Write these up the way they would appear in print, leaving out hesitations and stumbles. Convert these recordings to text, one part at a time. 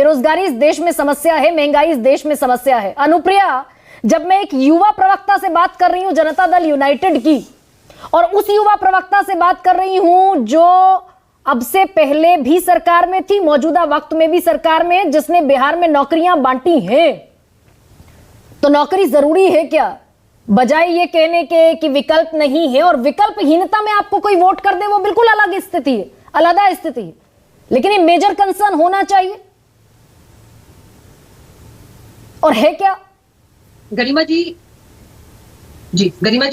बेरोजगारी इस देश में समस्या है, महंगाई इस देश में समस्या है। अनुप्रिया, जब मैं एक युवा प्रवक्ता से बात कर रही हूं जनता दल यूनाइटेड की, और उस युवा प्रवक्ता से बात कर रही हूं जो अब से पहले भी सरकार में थी, मौजूदा वक्त में भी सरकार में है, जिसने बिहार में नौकरियां बांटी हैं, तो नौकरी जरूरी है क्या? बजाय ये कहने के कि विकल्प नहीं है, और विकल्पहीनता में आपको कोई वोट कर दे वो बिल्कुल अलग स्थिति है, अलग स्थिति है, लेकिन ये मेजर कंसर्न होना चाहिए। और है क्या? गरिमा जी,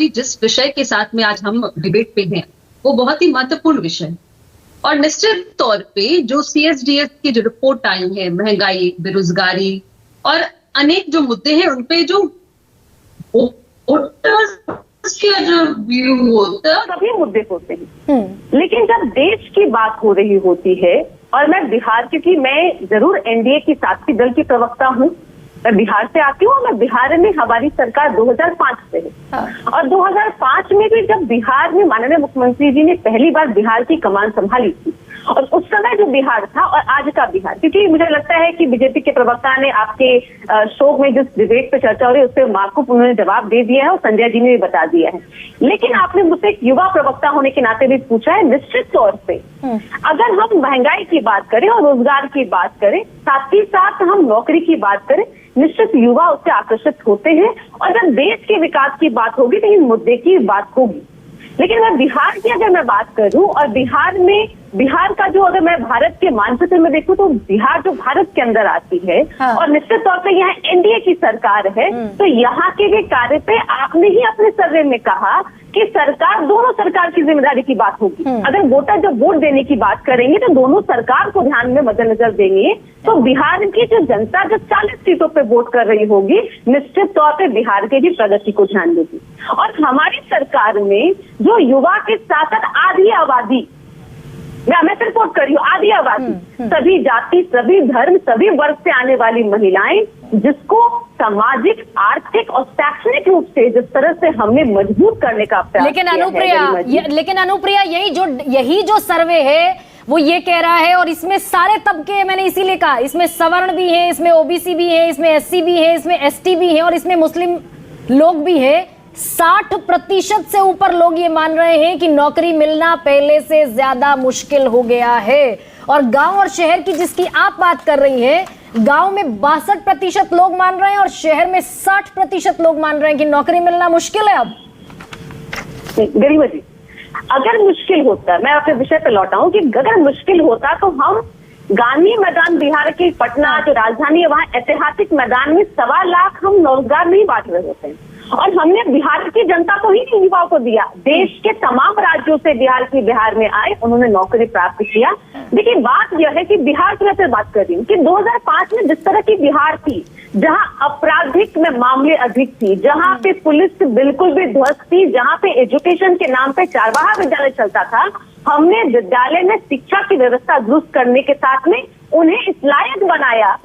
जिस विषय के साथ में आज हम डिबेट पे हैं वो बहुत ही महत्वपूर्ण विषय है, और निश्चित तौर पे जो CSDS की जो रिपोर्ट आई है, महंगाई, बेरोजगारी और अनेक जो मुद्दे हैं, उनपे जो जो व्यू होता है सभी मुद्दे होते हैं, लेकिन जब देश की बात हो रही होती है, और मैं बिहार, क्योंकि मैं जरूर NDA की साथी दल की प्रवक्ता हूँ, मैं बिहार से आती हूँ, मैं बिहार में हमारी सरकार 2005 से है। और 2005 में भी जब बिहार में माननीय मुख्यमंत्री जी ने पहली बार बिहार की कमान संभाली थी, और उस समय जो बिहार था और आज का बिहार, क्योंकि मुझे लगता है कि बीजेपी के प्रवक्ता ने आपके शो में जिस डिबेट पे चर्चा हो रही है उससे माकूफ उन्होंने जवाब दे दिया है, और संजय जी ने भी बता दिया है। लेकिन आपने मुझसे एक युवा प्रवक्ता होने के नाते भी पूछा है। निश्चित तौर पे अगर हम महंगाई की बात करें और रोजगार की बात करें, साथ ही साथ हम नौकरी की बात करें, निश्चित युवा उससे आकर्षित होते हैं, और जब देश के विकास की बात होगी तो इन मुद्दे की बात होगी। लेकिन मैं बिहार की अगर मैं बात करूं, और बिहार का जो, अगर मैं भारत के मानचित्र में देखूं तो बिहार जो भारत के अंदर आती है, और निश्चित तौर पे यहाँ NDA की सरकार है, तो यहाँ के भी कार्य पे आपने ही अपने सर्वे में कहा कि सरकार, दोनों सरकार की जिम्मेदारी की बात होगी। अगर वोटर जब वोट देने की बात करेंगे तो दोनों सरकार को ध्यान में मद्देनजर देंगे, तो बिहार की जो जनता जो 40 सीटों पे वोट कर रही होगी, निश्चित तौर पे बिहार के भी प्रगति को ध्यान देगी। और हमारी सरकार में जो युवा के साथ साथ आधी आबादी, मैं रिपोर्ट कर रही हूँ, आधी आबादी, सभी जाति, सभी धर्म, सभी वर्ग से आने वाली महिलाएं, जिसको सामाजिक, आर्थिक और शैक्षणिक रूप से जिस तरह से हमने मजबूत करने का प्रयास लेकिन अनुप्रिया यही जो सर्वे है वो ये कह रहा है, और इसमें सारे तबके, मैंने इसीलिए कहा, इसमें सवर्ण भी है, इसमें OBC भी है, इसमें SC भी है, इसमें ST भी है, और इसमें मुस्लिम लोग भी है। 60% से ऊपर लोग ये मान रहे हैं कि नौकरी मिलना पहले से ज्यादा मुश्किल हो गया है। और गांव और शहर की जिसकी आप बात कर रही हैं, गांव में 62% लोग मान रहे हैं और शहर में 60% लोग मान रहे हैं कि नौकरी मिलना मुश्किल है। अब गरिमा जी, अगर मुश्किल होता, मैं आपके विषय पे लौटाऊं कि अगर मुश्किल होता तो हम गांधी मैदान, बिहार के पटना जो राजधानी है, वहाँ ऐतिहासिक मैदान में 1.25 लाख हम रोजगार नहीं बांट रहे होते हैं, और हमने बिहार की जनता को ही युवाओं को दिया। देश के तमाम राज्यों से बिहार में आए, उन्होंने नौकरी प्राप्त किया। देखिए, बात यह है कि बिहार की मैं बात कर रही हूँ कि 2005 में जिस तरह की बिहार थी, जहां आपराधिक में मामले अधिक थी, जहां पे पुलिस बिल्कुल भी ध्वस्त थी, जहां पे एजुकेशन के नाम पे चारवाहा विद्यालय चलता था, हमने विद्यालय में शिक्षा की व्यवस्था दुरुस्त करने के साथ में उन्हें इस लायक बनाया।